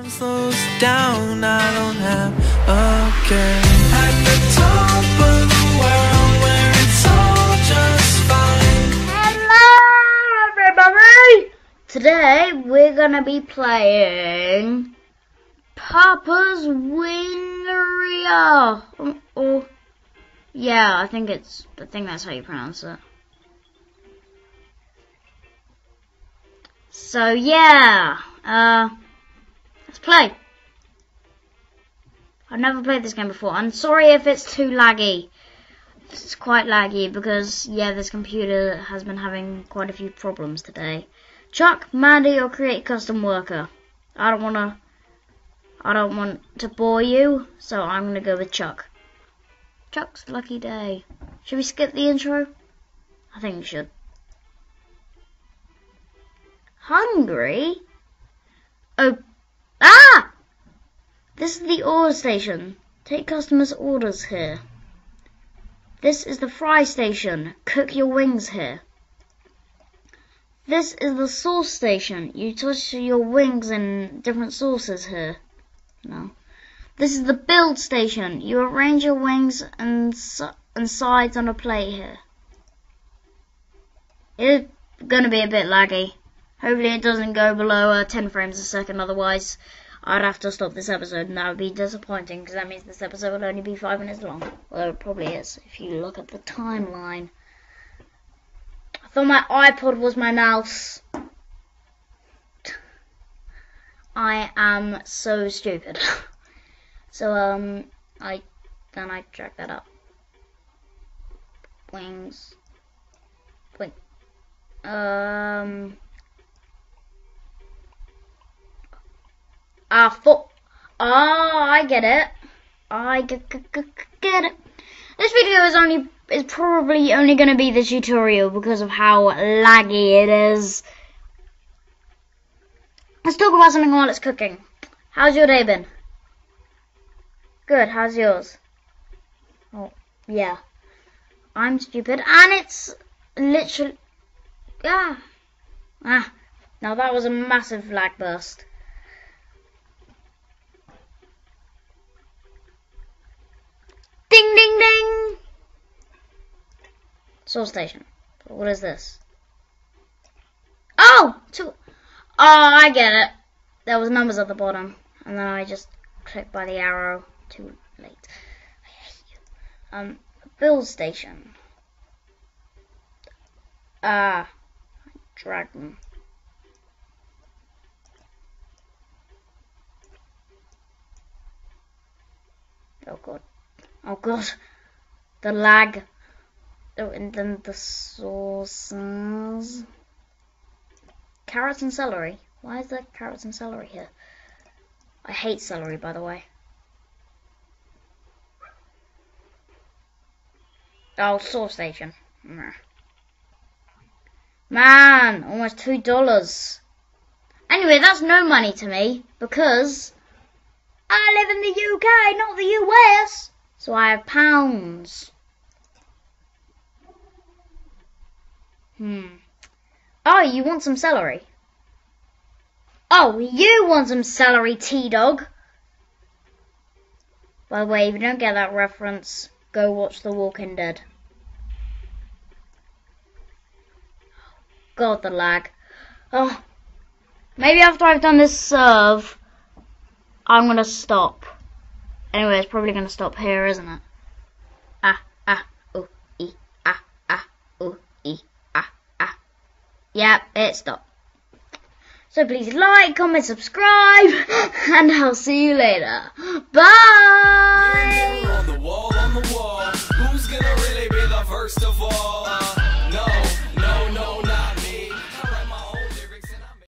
Slows down, I don't have a care. At the top of the world where it's all just fine. Hello everybody! Today we're gonna be playing Papa's Wingeria. Yeah, I think that's how you pronounce it. So yeah, let's play. I've never played this game before. I'm sorry if it's too laggy. It's quite laggy because, yeah, this computer has been having quite a few problems today. Chuck, Mandy, or create custom worker. I don't want to bore you, so I'm gonna go with Chuck. Chuck's lucky day. Should we skip the intro? I think we should. Hungry? Oh, this is the order station. Take customers' orders here. This is the fry station. Cook your wings here. This is the sauce station. You toss your wings in different sauces here. No. This is the build station. You arrange your wings and sides on a plate here. It's gonna be a bit laggy. Hopefully it doesn't go below 10 frames a second, otherwise I'd have to stop this episode, and that would be disappointing, because that means this episode will only be 5 minutes long. Well, it probably is, if you look at the timeline. I thought my iPod was my mouse. I am so stupid. So, I dragged that up. Wings. Wait. I get it. I get it. This video is probably only going to be the tutorial because of how laggy it is. Let's talk about something while it's cooking. How's your day been? Good. How's yours? Oh, yeah. I'm stupid, and it's literally now that was a massive lag burst. Ding, ding, ding! Source station. What is this? Oh! I get it. There was numbers at the bottom. And then I just clicked by the arrow. Too late. I hate you. Build station. Dragon. Oh god. Oh god, the lag. Oh, and then the sauces. Carrots and celery. Why is there carrots and celery here? I hate celery, by the way. Oh, sauce station. Man, almost $2. Anyway, that's no money to me because I live in the UK, not the US. So I have pounds. Oh, you want some celery? Oh, you want some celery, T-Dog. By the way, if you don't get that reference, go watch The Walking Dead. God, the lag. Oh, maybe after I've done this serve, I'm gonna stop. Anyway, it's probably going to stop here, isn't it? Yep, it stopped. So please like, comment, subscribe, and I'll see you later. Bye!